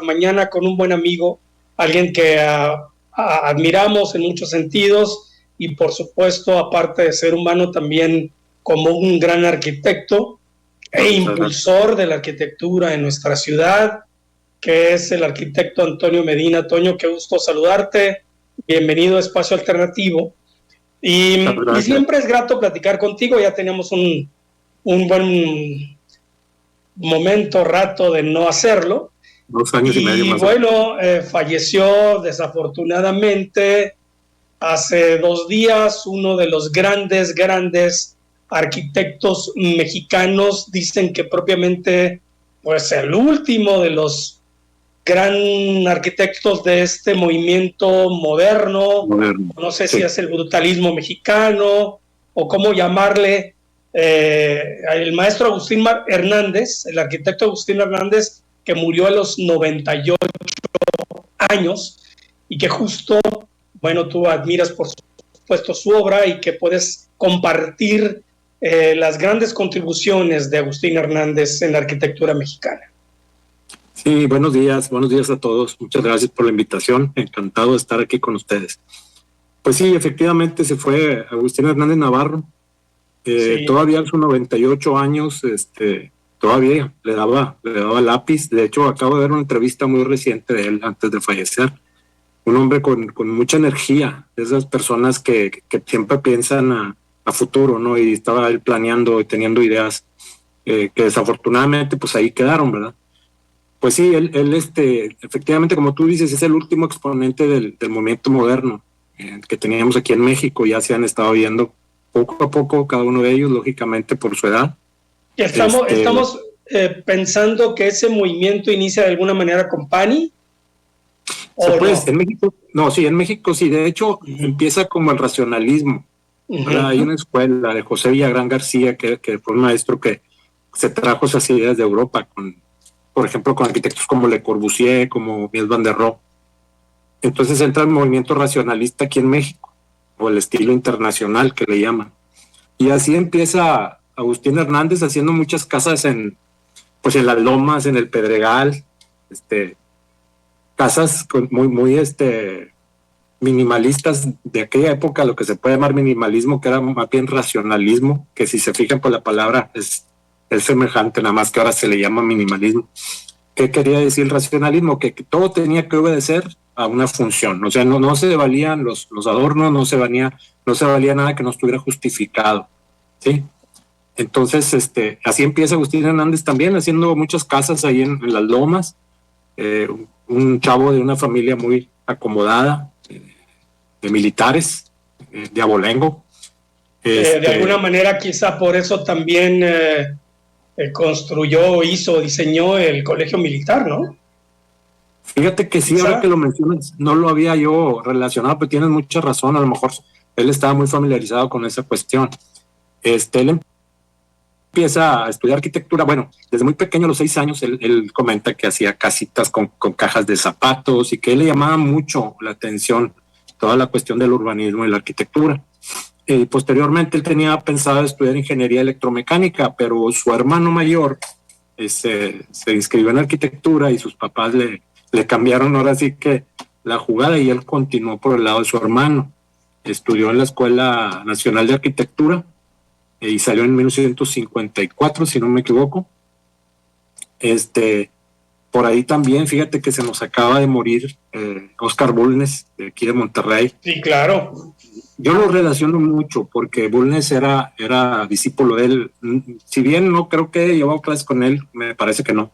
mañana con un buen amigo, alguien que admiramos en muchos sentidos y por supuesto, aparte de ser humano, también como un gran arquitecto e impulsor de la arquitectura en nuestra ciudad, que es el arquitecto Antonio Medina. Toño, qué gusto saludarte. Bienvenido a Espacio Alternativo. Y siempre es grato platicar contigo. Ya teníamos un buen rato de no hacerlo. 2 años y medio más. Y bueno, falleció desafortunadamente hace 2 días uno de los grandes arquitectos mexicanos. Dicen que propiamente pues el último de los gran arquitectos de este movimiento moderno. No sé si es el brutalismo mexicano o cómo llamarle. El maestro Agustín Hernández, el arquitecto Agustín Hernández, que murió a los 98 años y que justo, bueno, tú admiras por supuesto su obra y que puedes compartir las grandes contribuciones de Agustín Hernández en la arquitectura mexicana. Sí, buenos días a todos. Muchas gracias por la invitación. Encantado de estar aquí con ustedes. Pues sí, efectivamente se fue Agustín Hernández Navarro. Sí. Todavía a sus 98 años, todavía le daba lápiz. De hecho, acabo de ver una entrevista muy reciente de él antes de fallecer. Un hombre con mucha energía, de esas personas que siempre piensan a futuro, ¿no? Y estaba él planeando y teniendo ideas que desafortunadamente pues ahí quedaron, ¿verdad? Pues sí, él efectivamente, como tú dices, es el último exponente del movimiento moderno que teníamos aquí en México. Ya se han estado viendo poco a poco cada uno de ellos, lógicamente por su edad. Estamos pensando que ese movimiento inicia de alguna manera con Pani. Pues en México, en México sí. De hecho, empieza como el racionalismo. Hay una escuela de José Villagrán García que fue un maestro que se trajo esas ideas de Europa por ejemplo, con arquitectos como Le Corbusier, como Mies van der Rohe. Entonces entra el movimiento racionalista aquí en México, o el estilo internacional que le llaman. Y así empieza Agustín Hernández haciendo muchas casas en las lomas, en el Pedregal, casas muy minimalistas de aquella época, lo que se puede llamar minimalismo, que era más bien racionalismo, que si se fijan por la palabra es semejante, nada más que ahora se le llama minimalismo. ¿Qué quería decir el racionalismo? Que todo tenía que obedecer a una función. O sea, no se valían los adornos, no se valía nada que no estuviera justificado, ¿sí? Entonces, así empieza Agustín Hernández también, haciendo muchas casas ahí en las lomas. Un chavo de una familia muy acomodada, de militares, de abolengo. De alguna manera, quizá por eso también construyó, diseñó el colegio militar, ¿no? Fíjate que sí, ¿quizá? Ahora que lo mencionas, no lo había yo relacionado, pero tienes mucha razón. A lo mejor él estaba muy familiarizado con esa cuestión. Él empieza a estudiar arquitectura, bueno, desde muy pequeño, a los 6 años, él comenta que hacía casitas con cajas de zapatos y que él le llamaba mucho la atención toda la cuestión del urbanismo y la arquitectura. Posteriormente él tenía pensado estudiar ingeniería electromecánica, pero su hermano mayor se inscribió en arquitectura y sus papás le cambiaron ahora sí que la jugada y él continuó por el lado de su hermano. Estudió en la Escuela Nacional de Arquitectura y salió en 1954, si no me equivoco. Por ahí también, fíjate que se nos acaba de morir Oscar Bulnes, de aquí de Monterrey. Sí, claro. Yo lo relaciono mucho porque Bulnes era discípulo de él. Si bien no creo que he llevado clases con él, me parece que no.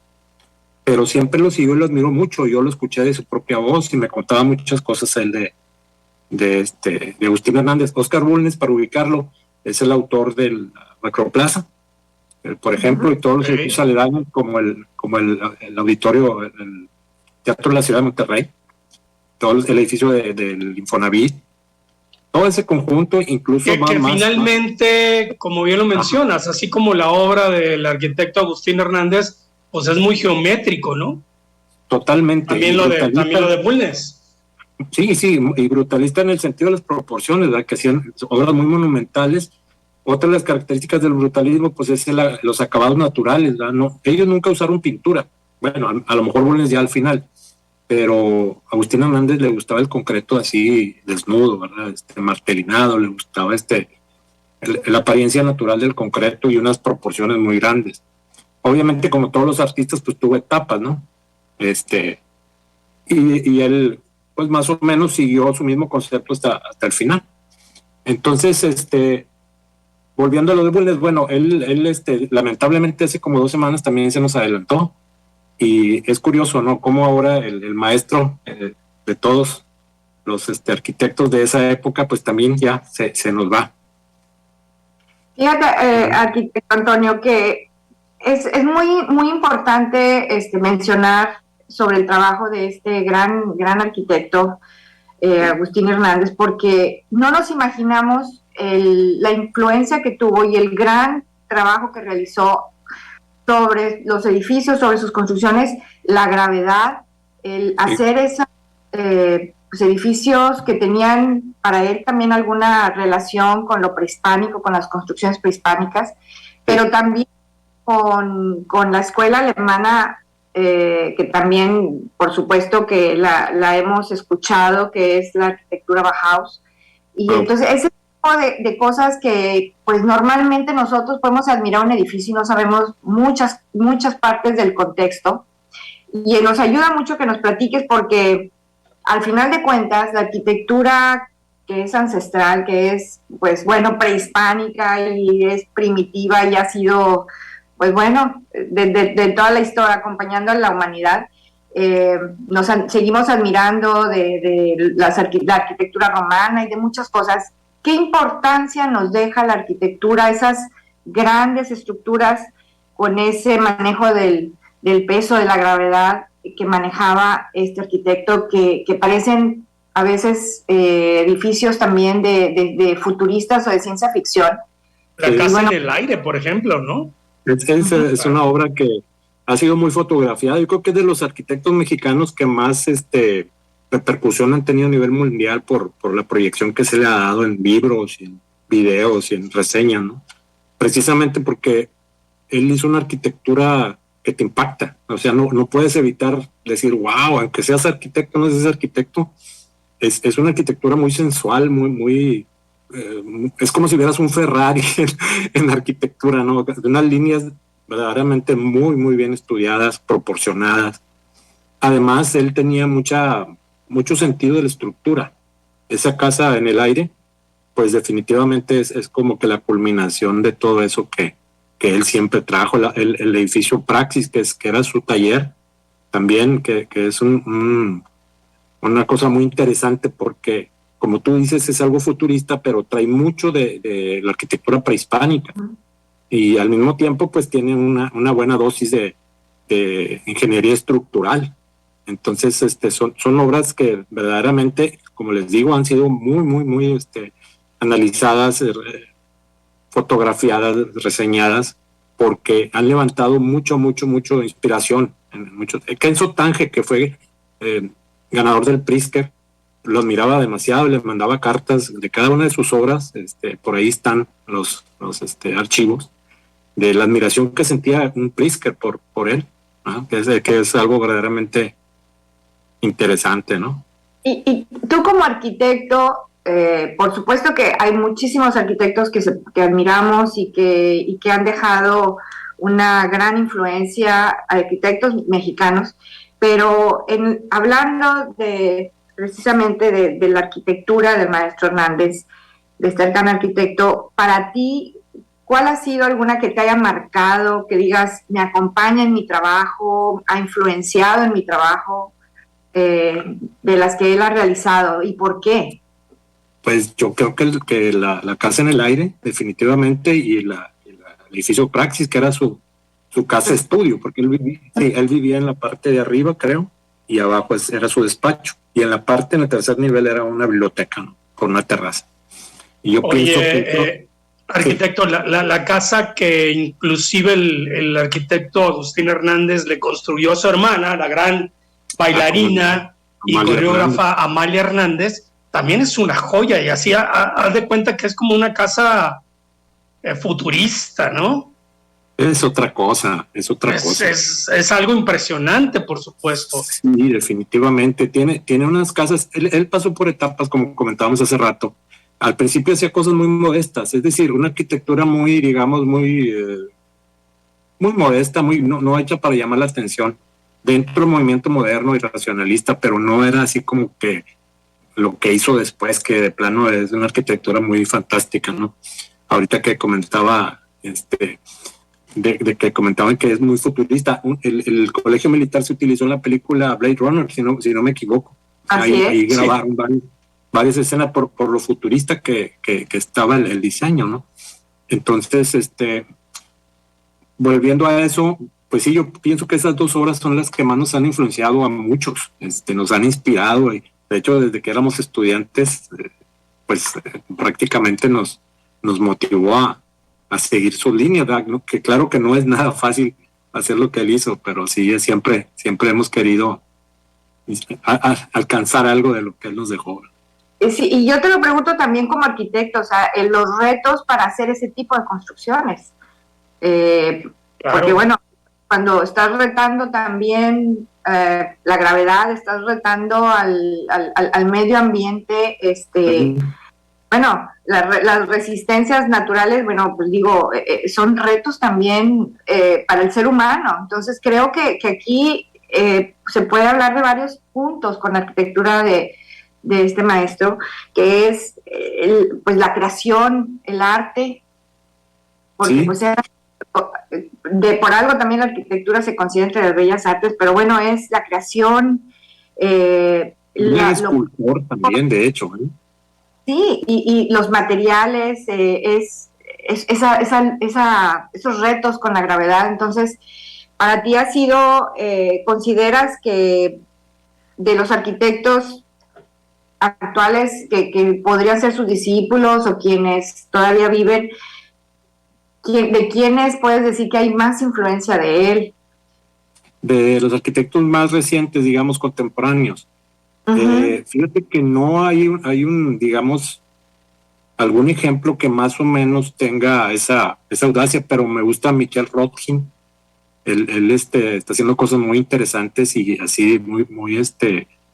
Pero siempre lo sigo y lo admiro mucho. Yo lo escuché de su propia voz y me contaba muchas cosas él de Agustín Hernández. Oscar Bulnes, para ubicarlo, es el autor del Macroplaza, por ejemplo, y todos los edificios aledaños como el auditorio, el Teatro de la Ciudad de Monterrey, todo el edificio del Infonavit, todo ese conjunto, incluso que finalmente, como bien lo mencionas, así como la obra del arquitecto Agustín Hernández, pues es muy geométrico, ¿no? Totalmente. También lo de Bulnes. Sí, y brutalista en el sentido de las proporciones, ¿verdad? Que hacían obras muy monumentales. Otra de las características del brutalismo, pues es los acabados naturales, ¿verdad? No, ellos nunca usaron pintura. Bueno, a lo mejor Bulnes ya al final, pero a Agustín Hernández le gustaba el concreto así desnudo, ¿verdad? Martelinado, le gustaba la apariencia natural del concreto y unas proporciones muy grandes. Obviamente, como todos los artistas, pues tuvo etapas, ¿no? Y él, pues más o menos siguió su mismo concepto hasta el final. Entonces, volviendo a lo de Bulnes, bueno, él lamentablemente hace como 2 semanas también se nos adelantó. Y es curioso, ¿no? Cómo ahora el maestro de todos los arquitectos de esa época, pues también ya se nos va. Fíjate, arquitecto Antonio, que es muy importante mencionar sobre el trabajo de este gran arquitecto, Agustín Hernández, porque no nos imaginamos la influencia que tuvo y el gran trabajo que realizó sobre los edificios, sobre sus construcciones, la gravedad, el hacer esos edificios que tenían para él también alguna relación con lo prehispánico, con las construcciones prehispánicas, pero también con la escuela alemana, que también, por supuesto, que la hemos escuchado, que es la arquitectura Bauhaus. Y entonces ese tipo de cosas que pues normalmente nosotros podemos admirar un edificio y no sabemos muchas partes del contexto. Y nos ayuda mucho que nos platiques, porque al final de cuentas la arquitectura que es ancestral, que es pues bueno prehispánica y es primitiva y ha sido pues bueno de toda la historia acompañando a la humanidad, seguimos admirando de la arquitectura romana y de muchas cosas. ¿Qué importancia nos deja la arquitectura, esas grandes estructuras con ese manejo del peso, de la gravedad que manejaba este arquitecto, que parecen a veces edificios también de futuristas o de ciencia ficción? La casa en el aire, por ejemplo, ¿no? Es una obra que ha sido muy fotografiada. Yo creo que es de los arquitectos mexicanos que más repercusión han tenido a nivel mundial por la proyección que se le ha dado en libros, y en videos y en reseñas, ¿no? Precisamente porque él hizo una arquitectura que te impacta. O sea, no puedes evitar decir, wow, aunque seas arquitecto, no seas arquitecto, es una arquitectura muy sensual, muy es como si vieras un Ferrari en arquitectura, ¿no? Unas líneas verdaderamente muy bien estudiadas, proporcionadas. Además, él tenía mucho sentido de la estructura. Esa casa en el aire, pues definitivamente es como que la culminación de todo eso que él siempre trajo. El edificio Praxis, que era su taller, también, que es una cosa muy interesante, porque como tú dices, es algo futurista, pero trae mucho de la arquitectura prehispánica. Y al mismo tiempo, pues tiene una buena dosis de ingeniería estructural. Entonces, son obras que verdaderamente, como les digo, han sido muy analizadas, fotografiadas, reseñadas, porque han levantado mucho inspiración. Kenzo Tange, que fue ganador del Pritzker, lo admiraba demasiado, le mandaba cartas de cada una de sus obras. Por ahí están los archivos de la admiración que sentía un Pritzker por él, ¿no? que es algo verdaderamente interesante, ¿no? Y tú como arquitecto, por supuesto que hay muchísimos arquitectos que admiramos y que han dejado una gran influencia, arquitectos mexicanos, pero hablando precisamente de la arquitectura del maestro Hernández, de este gran arquitecto, para ti, ¿cuál ha sido alguna que te haya marcado, que digas, me acompaña en mi trabajo, ha influenciado en mi trabajo, de las que él ha realizado, y por qué? Pues yo creo que la casa en el aire, definitivamente, y el edificio Praxis, que era su casa estudio, porque él vivía en la parte de arriba, creo, y abajo era su despacho, y en el tercer nivel era una biblioteca, ¿no? Con una terraza. Y yo pienso que arquitecto, la casa que inclusive el arquitecto Agustín Hernández le construyó a su hermana, la gran bailarina y coreógrafa Amalia Hernández, también es una joya, y así haz de cuenta que es como una casa futurista, ¿no? Es otra cosa, es otra cosa. Es algo impresionante, por supuesto. Sí, definitivamente. Tiene unas casas, él pasó por etapas, como comentábamos hace rato. Al principio hacía cosas muy modestas, es decir, una arquitectura muy, digamos, muy modesta, no hecha para llamar la atención, dentro del movimiento moderno y racionalista, pero no era así como que lo que hizo después, que de plano es una arquitectura muy fantástica, ¿no? Ahorita que comentaba, de que comentaban que es muy futurista, el colegio militar se utilizó en la película Blade Runner, si no me equivoco. Ahí grabaron varias escenas por lo futurista que estaba el diseño, ¿no? Entonces, volviendo a eso, pues sí, yo pienso que esas 2 obras son las que más nos han influenciado a muchos, nos han inspirado, y de hecho desde que éramos estudiantes, prácticamente nos motivó a seguir su línea, ¿no? Que claro que no es nada fácil hacer lo que él hizo, pero sí, siempre hemos querido alcanzar algo de lo que él nos dejó. Sí, y yo te lo pregunto también como arquitecto, o sea, los retos para hacer ese tipo de construcciones. Claro. Porque bueno, cuando estás retando también la gravedad, estás retando al medio ambiente, bueno, las resistencias naturales, bueno, pues digo, son retos también para el ser humano. Entonces creo que aquí se puede hablar de varios puntos con la arquitectura de este maestro, que es pues la creación, el arte, porque ¿sí? Pues por algo también la arquitectura se considera entre las bellas artes, pero bueno, es la creación. Escultor también, de hecho. Sí, y los materiales, esos retos con la gravedad. Entonces, para ti ha sido, ¿consideras que de los arquitectos actuales que podrían ser sus discípulos o quienes todavía viven, de quiénes puedes decir que hay más influencia de él? De los arquitectos más recientes, digamos, contemporáneos. Fíjate que no hay un, digamos, algún ejemplo que más o menos tenga esa audacia, pero me gusta Miquel Rothkin. Él está haciendo cosas muy interesantes y así muy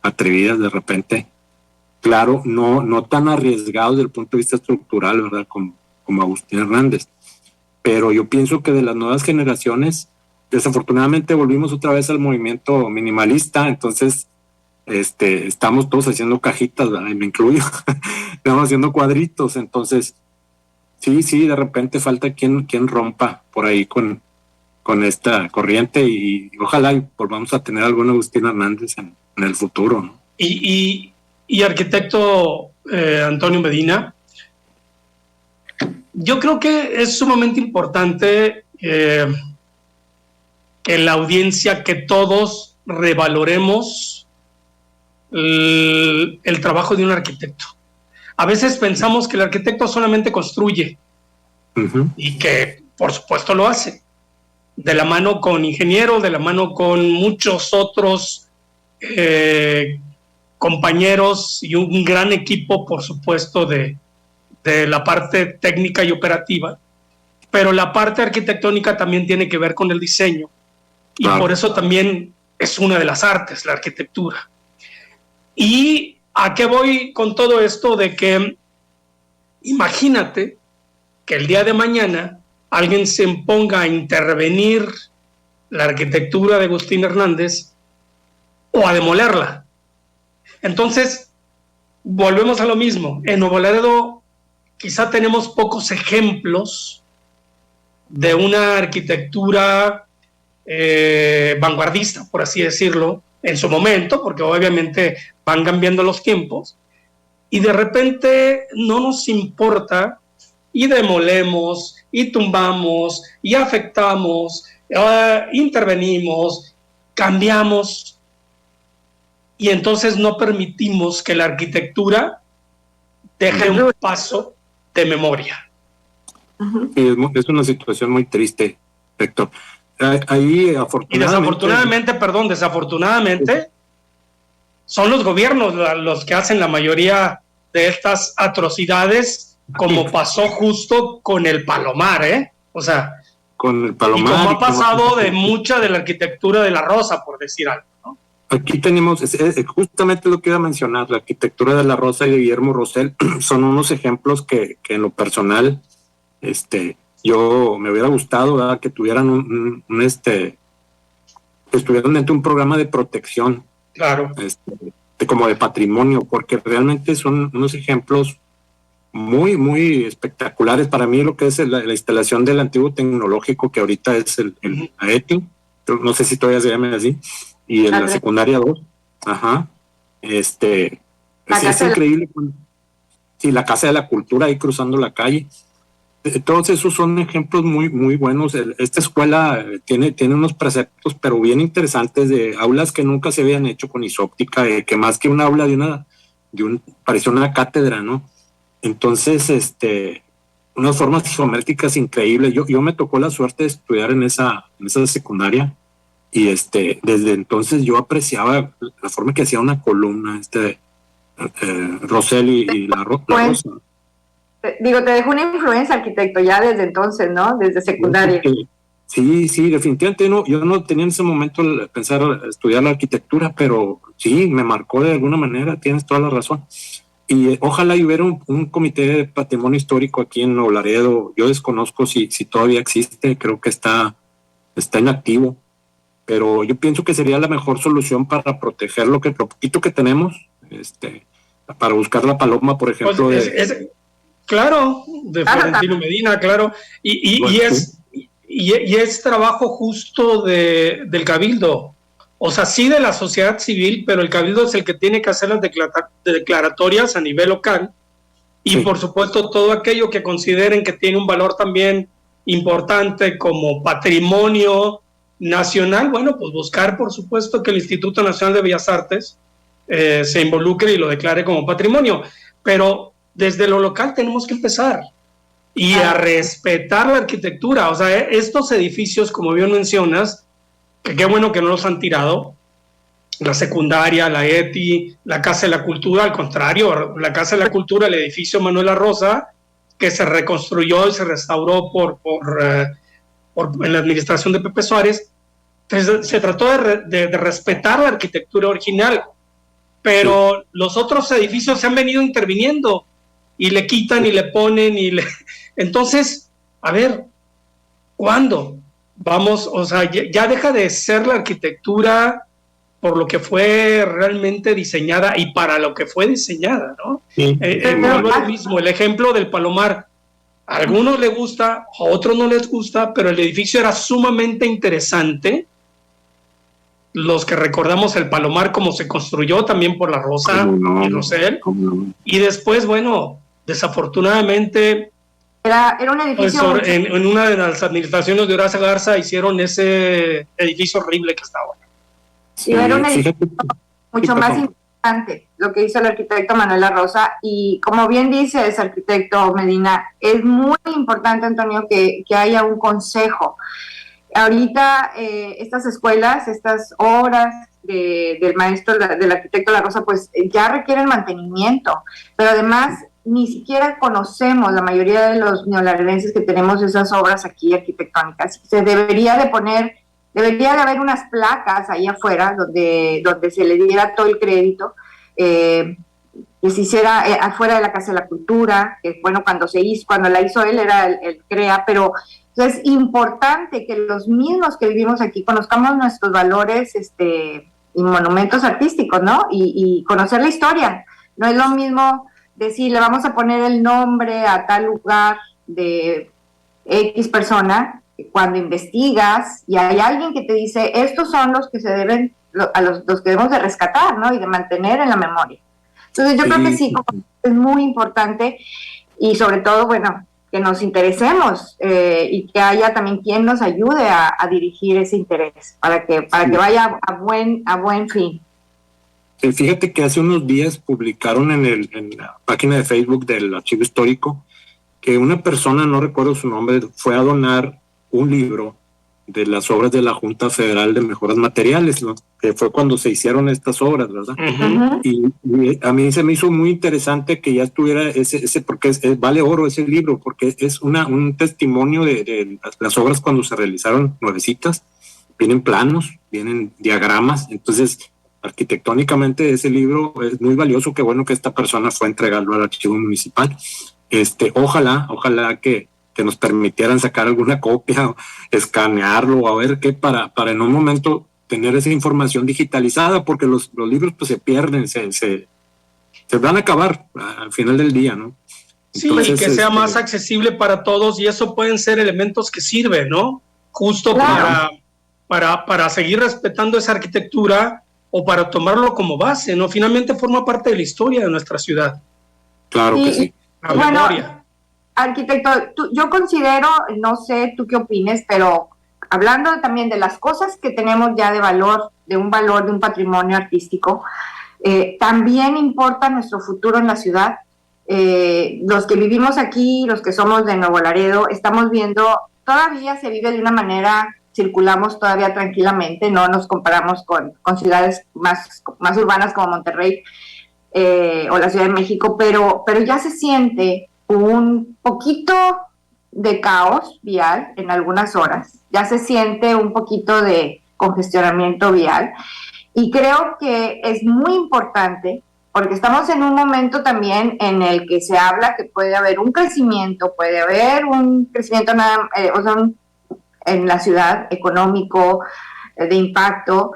atrevidas de repente. Claro, no tan arriesgados desde el punto de vista estructural, ¿verdad? Como Agustín Hernández. Pero yo pienso que de las nuevas generaciones, desafortunadamente volvimos otra vez al movimiento minimalista, entonces estamos todos haciendo cajitas, ¿verdad? Y me incluyo, estamos haciendo cuadritos, entonces sí, de repente falta quien rompa por ahí con esta corriente y ojalá volvamos a tener algún Agustín Hernández en el futuro, ¿no? Y arquitecto Antonio Medina, yo creo que es sumamente importante que la audiencia, que todos revaloremos el trabajo de un arquitecto. A veces pensamos que el arquitecto solamente construye, y que por supuesto lo hace, de la mano con ingenieros, de la mano con muchos otros compañeros y un gran equipo, por supuesto, de la parte técnica y operativa, pero la parte arquitectónica también tiene que ver con el diseño, y por eso también es una de las artes, la arquitectura. ¿Y a qué voy con todo esto? De que imagínate que el día de mañana alguien se ponga a intervenir la arquitectura de Agustín Hernández o a demolerla. Entonces, volvemos a lo mismo. En Nuevo Laredo quizá tenemos pocos ejemplos de una arquitectura vanguardista, por así decirlo, en su momento, porque obviamente van cambiando los tiempos, y de repente no nos importa y demolemos y tumbamos y afectamos, intervenimos, cambiamos, y entonces no permitimos que la arquitectura deje un paso de memoria. Sí, es una situación muy triste, Héctor. Ahí desafortunadamente, son los gobiernos los que hacen la mayoría de estas atrocidades, como pasó justo con el Palomar, ¿eh? O sea, con el Palomar. Y como ha pasado de mucha de la arquitectura de la Rosa, por decir algo, ¿no? Aquí tenemos, justamente lo que iba a mencionar, la arquitectura de la Rosa y de Guillermo Rosell son unos ejemplos que en lo personal, yo me hubiera gustado, ¿verdad?, que tuvieran que estuvieran dentro de un programa de protección. Claro. Como de patrimonio, porque realmente son unos ejemplos muy, muy espectaculares. Para mí lo que es la instalación del antiguo tecnológico, que ahorita es el AETI, no sé si todavía se llama así, y en la secundaria 2, es increíble. Sí, la Casa de la Cultura ahí cruzando la calle. Todos esos son ejemplos muy, muy buenos. Esta escuela tiene unos preceptos, pero bien interesantes, de aulas que nunca se habían hecho con isóptica, que más que un aula parecía una cátedra, ¿no? Entonces, unas formas geométricas increíbles. Yo me tocó la suerte de estudiar en esa secundaria, y desde entonces yo apreciaba la forma que hacía una columna, Rosell y la Rosa. Digo, te dejó una influencia, arquitecto, ya desde entonces, ¿no? Desde secundaria. Sí, definitivamente yo no tenía en ese momento pensar estudiar la arquitectura, pero sí, me marcó de alguna manera, tienes toda la razón. Y ojalá hubiera un comité de patrimonio histórico aquí en Nuevo Laredo. Yo desconozco si todavía existe, creo que está inactivo, pero yo pienso que sería la mejor solución para proteger lo poquito que tenemos, para buscar la paloma, por ejemplo. Pues claro, de Florentino Medina, claro, y es trabajo justo del Cabildo, o sea, sí de la sociedad civil, pero el Cabildo es el que tiene que hacer las declaratorias a nivel local, y por supuesto todo aquello que consideren que tiene un valor también importante como patrimonio nacional, bueno, pues buscar por supuesto que el Instituto Nacional de Bellas Artes se involucre y lo declare como patrimonio, pero desde lo local tenemos que empezar y a respetar la arquitectura. O sea, estos edificios, como bien mencionas, que qué bueno que no los han tirado, la secundaria, la ETI, la Casa de la Cultura, al contrario, la Casa de la Cultura, el edificio Manuel La Rosa, que se reconstruyó y se restauró en la administración de Pepe Suárez, se trató de respetar la arquitectura original, pero los otros edificios se han venido interviniendo y le quitan y le ponen Entonces, a ver, ¿cuándo? Vamos, o sea, ya deja de ser la arquitectura por lo que fue realmente diseñada y para lo que fue diseñada, ¿no? Sí. Vuelvo a lo mismo, el ejemplo del Palomar. A algunos les gusta, a otros no les gusta, pero el edificio era sumamente interesante. Los que recordamos el Palomar como se construyó también por la Rosa y Rosell. Y después, bueno, desafortunadamente era un edificio pues, en una de las administraciones de Horacio Garza hicieron ese edificio horrible que estaba. Sí, era un edificio mucho más importante lo que hizo el arquitecto Manuel La Rosa, y como bien dice ese arquitecto Medina, es muy importante, Antonio, que haya un consejo. Ahorita estas escuelas, estas obras del maestro, del arquitecto La Rosa, pues ya requieren mantenimiento, pero además ni siquiera conocemos, la mayoría de los neolaredenses, que tenemos esas obras aquí arquitectónicas. Se debería de haber unas placas ahí afuera donde se le diera todo el crédito, que se hiciera afuera de la Casa de la Cultura, que bueno, cuando la hizo él era el CREA, pero es importante que los mismos que vivimos aquí conozcamos nuestros valores y monumentos artísticos, ¿no? Y conocer la historia. No es lo mismo decir, le vamos a poner el nombre a tal lugar de X persona, cuando investigas y hay alguien que te dice, estos son los que se deben, los que debemos de rescatar, ¿no? Y de mantener en la memoria. Entonces yo creo que sí, es muy importante, y sobre todo, bueno, que nos interesemos y que haya también quien nos ayude a dirigir ese interés para que vaya a buen fin. Fíjate que hace unos días publicaron en la página de Facebook del Archivo Histórico que una persona, no recuerdo su nombre, fue a donar un libro de las obras de la Junta Federal de Mejoras Materiales, ¿no? Que fue cuando se hicieron estas obras, ¿verdad? Y a mí se me hizo muy interesante que ya estuviera ese porque vale oro ese libro, porque es un testimonio de las obras cuando se realizaron nuevecitas. Vienen planos, vienen diagramas, entonces arquitectónicamente ese libro es muy valioso. Qué bueno que esta persona fue a entregarlo al archivo municipal. Ojalá que nos permitieran sacar alguna copia, escanearlo, a ver qué, para en un momento tener esa información digitalizada, porque los libros pues se pierden, se van a acabar al final del día, ¿no? Entonces, sí, y que sea más accesible para todos, y eso pueden ser elementos que sirven, ¿no? Justo claro, para seguir respetando esa arquitectura o para tomarlo como base, ¿no? Finalmente forma parte de la historia de nuestra ciudad. Claro que sí. La memoria. Arquitecto, yo considero, no sé tú qué opines, pero hablando también de las cosas que tenemos ya de un patrimonio artístico, también importa nuestro futuro en la ciudad. Los que vivimos aquí, los que somos de Nuevo Laredo, estamos viendo, todavía se vive de una manera, circulamos todavía tranquilamente, no nos comparamos con ciudades más urbanas como Monterrey o la Ciudad de México, pero ya se siente un poquito de caos vial en algunas horas, ya se siente un poquito de congestionamiento vial, y creo que es muy importante porque estamos en un momento también en el que se habla que puede haber un crecimiento en la ciudad económico, de impacto,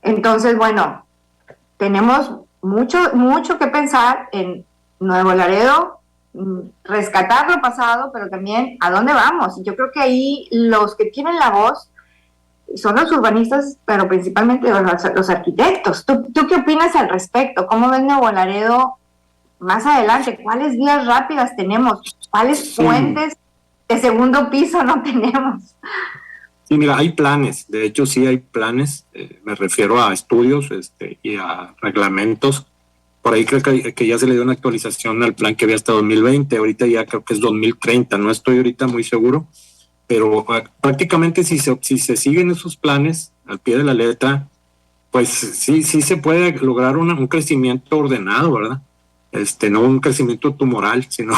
entonces bueno, tenemos mucho que pensar en Nuevo Laredo, rescatar lo pasado, pero también a dónde vamos. Yo creo que ahí los que tienen la voz son los urbanistas, pero principalmente los arquitectos. ¿Tú qué opinas al respecto? ¿Cómo ves Nuevo Laredo más adelante? ¿Cuáles vías rápidas tenemos? ¿Cuáles puentes de segundo piso no tenemos? Sí, mira, hay planes. De hecho, sí hay planes. Me refiero a estudios y a reglamentos. Por ahí creo que ya se le dio una actualización al plan que había hasta 2020, ahorita ya creo que es 2030, no estoy ahorita muy seguro, pero prácticamente si se siguen esos planes al pie de la letra, pues sí se puede lograr un crecimiento ordenado, ¿verdad? No un crecimiento tumoral, sino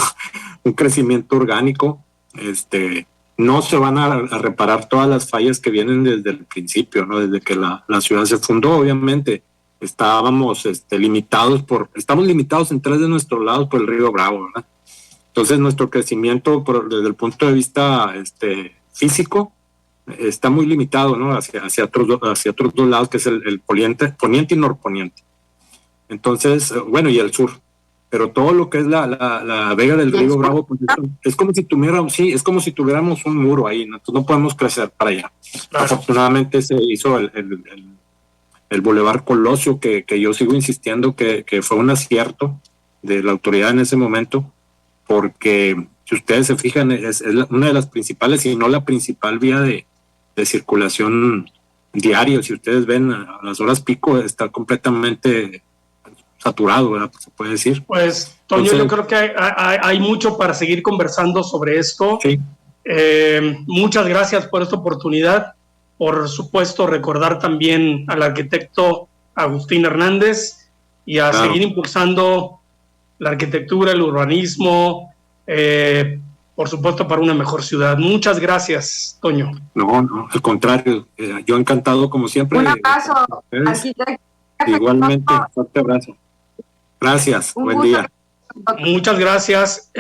un crecimiento orgánico. No se van a reparar todas las fallas que vienen desde el principio, ¿no? Desde que la ciudad se fundó, obviamente. Estamos limitados en 3 de nuestros lados por el río Bravo, ¿verdad? Entonces nuestro crecimiento desde el punto de vista físico está muy limitado, ¿no? hacia otros 2 lados, que es el poniente y norponiente. Entonces, bueno, y el sur. Pero todo lo que es la vega del río Bravo, pues es como si tuviéramos un muro ahí, ¿no? Entonces no podemos crecer para allá. Claro. Afortunadamente se hizo el Boulevard Colosio, que yo sigo insistiendo que fue un acierto de la autoridad en ese momento, porque si ustedes se fijan, es una de las principales, si no la principal vía de circulación diaria. Si ustedes ven a las horas pico, está completamente saturado, ¿verdad? Se puede decir. Pues, Toño, entonces, yo creo que hay mucho para seguir conversando sobre esto. Sí. Muchas gracias por esta oportunidad. Por supuesto, recordar también al arquitecto Agustín Hernández y a seguir impulsando la arquitectura, el urbanismo, por supuesto, para una mejor ciudad. Muchas gracias, Toño. No, al contrario, yo encantado como siempre. Un abrazo, arquitecto. Igualmente, fuerte abrazo. Gracias, buen día. Muchas gracias.